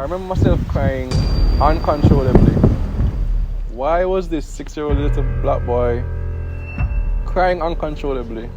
remember myself crying uncontrollably. Why was this 6-year-old little black boy crying uncontrollably?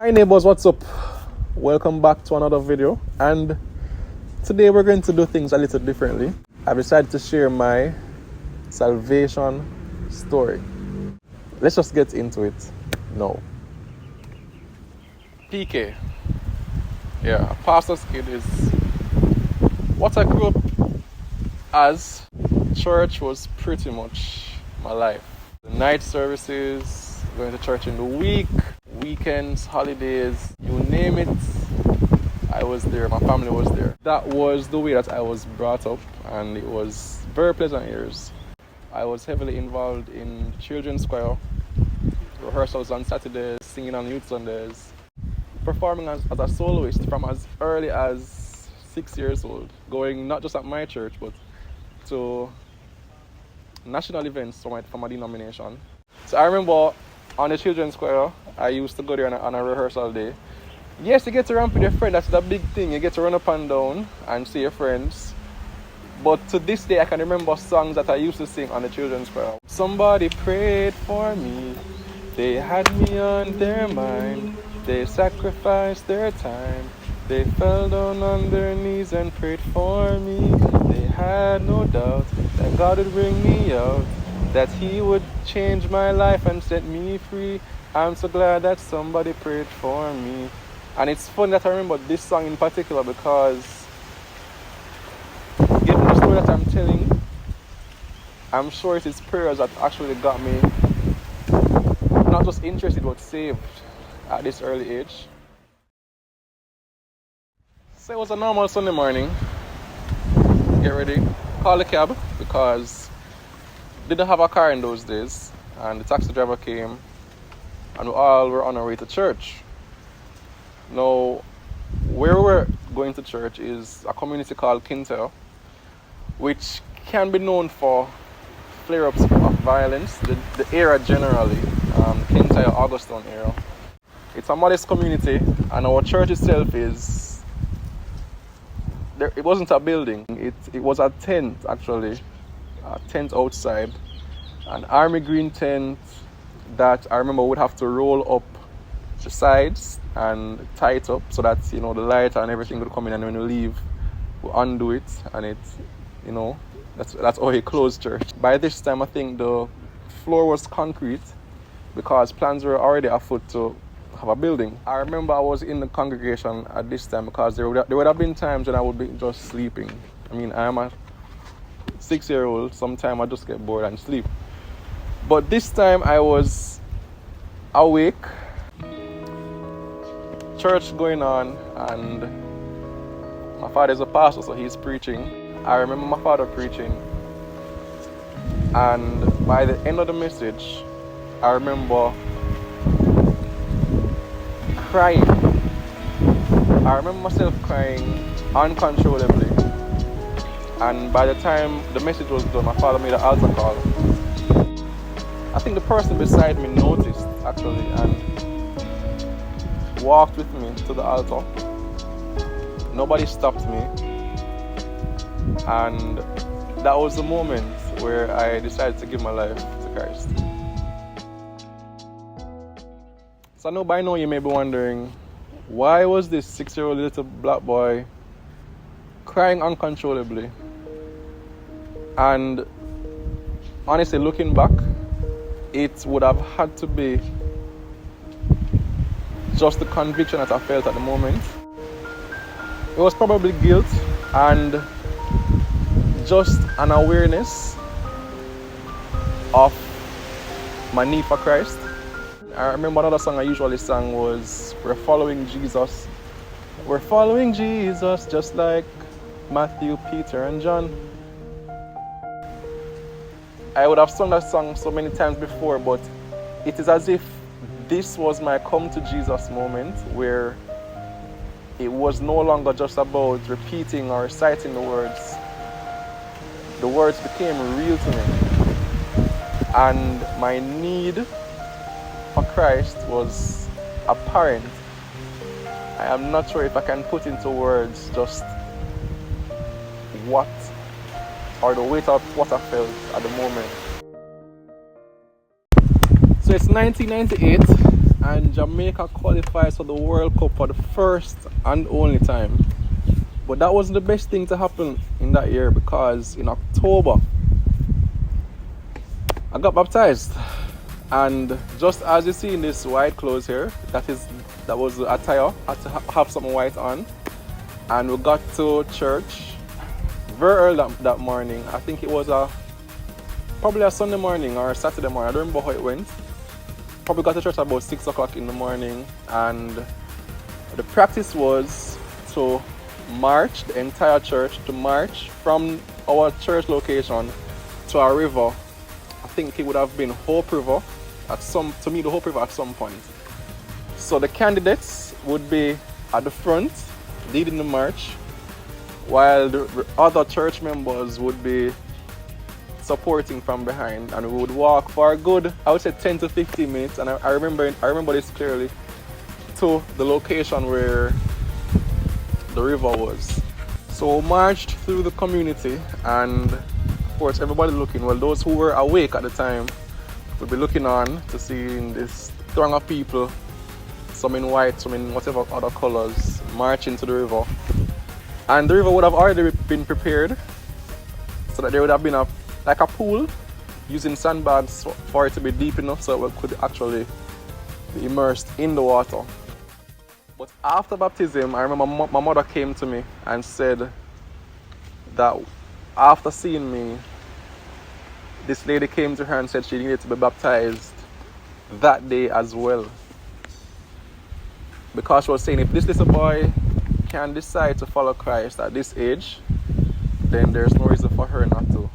Hi neighbors, what's up? Welcome back to another video, and today we're going to do things a little differently. I've decided to share my salvation story. Let's just get into it now. PK. Yeah, a pastor's kid is what I grew up as. Church was pretty much my life. The night services, going to church in the week, weekends, holidays, you name it, I was there. My family was there. That was the way that I was brought up, and it was very pleasant years. I was heavily involved in children's choir, rehearsals on Saturdays, singing on youth Sundays, performing as a soloist from as early as 6 years old, going not just at my church but to national events from my denomination. So I remember on the children's choir, I used to go there on a rehearsal day. Yes, you get to run with your friend, that's the big thing. You get to run up and down and see your friends. But to this day, I can remember songs that I used to sing on the children's choir. Somebody prayed for me. They had me on their mind. They sacrificed their time. They fell down on their knees and prayed for me. They had no doubt that God would bring me out, that He would change my life and set me free. I'm so glad that somebody prayed for me. And it's funny that I remember this song in particular because, given the story that I'm telling, I'm sure it is prayers that actually got me not just interested but saved at this early age. So it was a normal Sunday morning. Get ready, call a cab because didn't have a car in those days, and the taxi driver came and we all were on our way to church. Now, where we're going to church is a community called Kintail, which can be known for flare-ups of violence, the area generally, Kintail, Augustone area. It's a modest community, and our church itself is, it wasn't a building, it was a tent actually, a tent outside, an army green tent that I remember would have to roll up the sides and tie it up so that, the light and everything would come in, and when you leave, we undo it, and that's how he closed church. By this time, I think the floor was concrete because plans were already afoot to have a building. I remember I was in the congregation at this time because there would have been times when I would be just sleeping. I mean, I am a 6-year-old, sometimes I just get bored and sleep. But this time I was awake, church going on, and my father's a pastor, so he's preaching. I remember my father preaching, and by the end of the message, I remember crying. I remember myself crying uncontrollably. And by the time the message was done, my father made an altar call. I think the person beside me noticed actually and walked with me to the altar. Nobody stopped me. And that was the moment where I decided to give my life to Christ. So I know by now you may be wondering, why was this 6-year-old little black boy crying uncontrollably? And honestly, looking back, it would have had to be just the conviction that I felt at the moment. It was probably guilt and just an awareness of my need for Christ. I remember another song I usually sang was, "We're following Jesus. We're following Jesus just like Matthew, Peter, and John. I would have sung that song so many times before, but it is as if this was my come to Jesus moment, where it was no longer just about repeating or reciting the words. The words became real to me, and my need for Christ was apparent. I am not sure if I can put into words just what, or the weight of what I felt at the moment. So it's 1998 and Jamaica qualifies for the World Cup for the first and only time. But that wasn't the best thing to happen in that year, because in October I got baptized. And just as you see in this white clothes here, that was the attire. I had to have something white on. And we got to church very early that morning. I think it was probably a Sunday morning or a Saturday morning. I don't remember how it went. Probably got to church about 6 o'clock in the morning, and the practice was to march, the entire church, to march from our church location to a river. I think it would have been Hope River, the Hope River at some point. So the candidates would be at the front, leading the march, while the other church members would be supporting from behind, and we would walk for a good, I would say 10 to 15 minutes, and I remember this clearly, to the location where the river was. So we marched through the community, and of course everybody looking, well, those who were awake at the time would be looking on to see this throng of people, some in white, some in whatever other colors, marching to the river. And the river would have already been prepared so that there would have been like a pool, using sandbags for it to be deep enough so it could actually be immersed in the water. But after baptism, I remember my mother came to me and said that after seeing me, this lady came to her and said she needed to be baptized that day as well. Because she was saying, if this little boy can decide to follow Christ at this age, then there's no reason for her not to.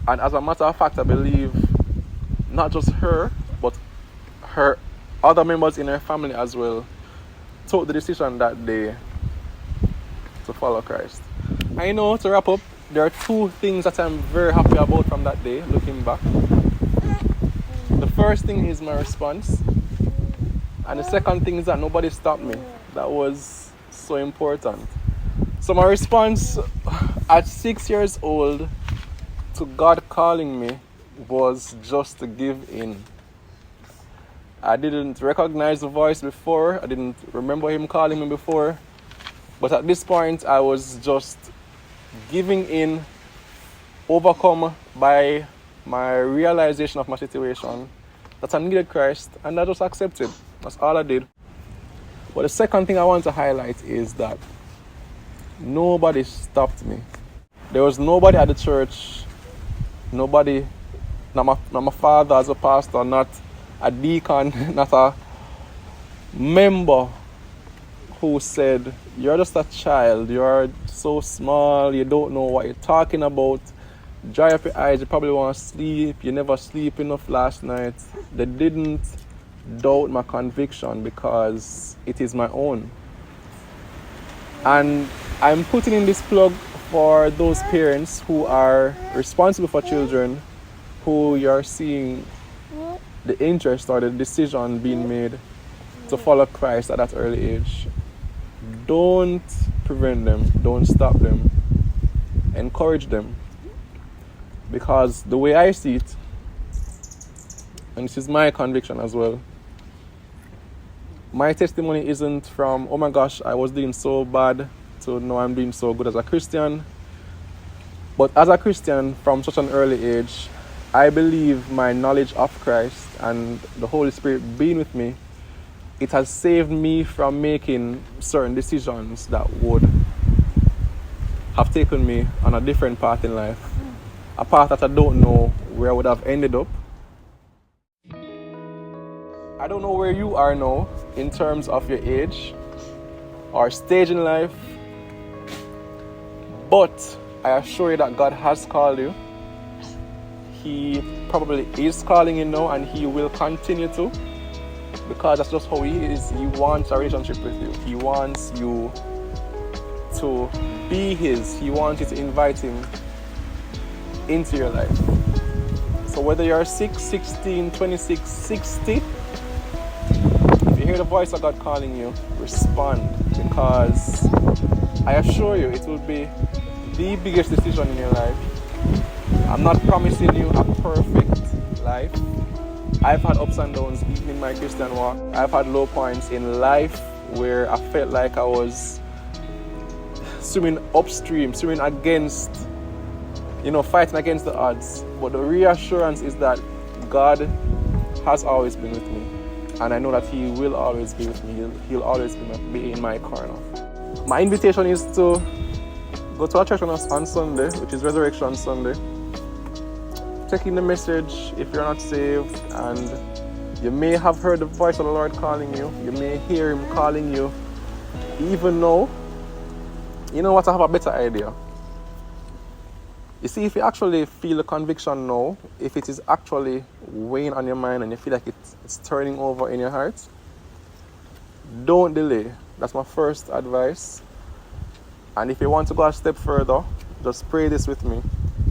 And as a matter of fact, I believe not just her, but her other members in her family as well took the decision that day to follow Christ. I know, to wrap up, there are two things that I'm very happy about from that day, looking back. The first thing is my response. And the second thing is that nobody stopped me. That was so important. So my response at 6 years old to God calling me was just to give in. I didn't recognize the voice before. I didn't remember him calling me before. But at this point, I was just giving in, overcome by my realization of my situation, that I needed Christ, and I just accepted. That's all I did. But the second thing I want to highlight is that nobody stopped me. There was nobody at the church, nobody, not my father as a pastor, not a deacon, not a member who said, you're just a child, you're so small, you don't know what you're talking about, dry up your eyes, you probably want to sleep, you never sleep enough last night. They didn't doubt my conviction because it is my own. And I'm putting in this plug for those parents who are responsible for children, who you're seeing the interest or the decision being made to follow Christ at that early age. Don't prevent them, don't stop them, encourage them. Because the way I see it, and this is my conviction as well, my testimony isn't from, oh my gosh, I was doing so bad, to know I'm doing so good as a Christian. But as a Christian from such an early age, I believe my knowledge of Christ and the Holy Spirit being with me, it has saved me from making certain decisions that would have taken me on a different path in life. A path that I don't know where I would have ended up. I don't know where you are now in terms of your age or stage in life, But I assure you that God has called you. He probably is calling you now, and He will continue to, because that's just how He is. He wants a relationship with you. He wants you to be His. He wants you to invite Him into your life. So whether you're 6, 16, 26, 60, if you hear the voice of God calling you, respond, because I assure you it will be the biggest decision in your life. I'm not promising you a perfect life. I've had ups and downs even in my Christian walk. I've had low points in life where I felt like I was swimming upstream, swimming against, fighting against the odds. But the reassurance is that God has always been with me. And I know that He will always be with me. He'll always be in my corner. My invitation is to go to our church on Sunday, which is Resurrection Sunday. Take in the message if you're not saved, and you may have heard the voice of the Lord calling you. You may hear Him calling you. Even though, you know what, I have a better idea. You see, if you actually feel the conviction now, if it is actually weighing on your mind and you feel like it's turning over in your heart, don't delay. That's my first advice. And if you want to go a step further, just pray this with me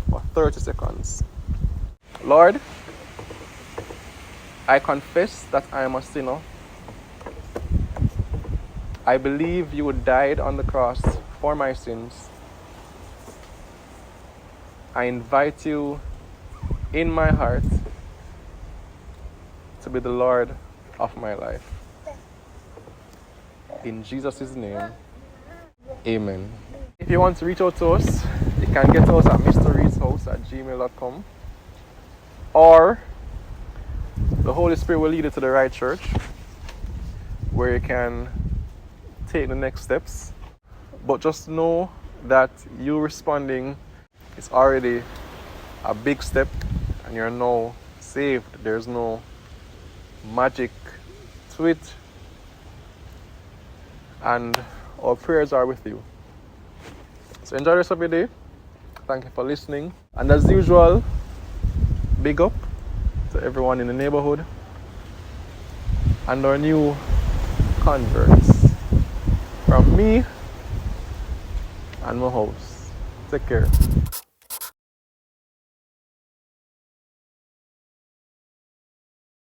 for 30 seconds. Lord, I confess that I am a sinner. I believe You died on the cross for my sins. I invite You in my heart to be the Lord of my life. In Jesus' name, amen. If you want to reach out to us, you can get us at mysteries@gmail.com, or the Holy Spirit will lead you to the right church where you can take the next steps. But just know that you responding is already a big step, and you're now saved. There's no magic to it, and our prayers are with you. So enjoy the rest of your day. Thank you for listening, and as usual, big up to everyone in the neighborhood and our new converts. From me and my host. Take care.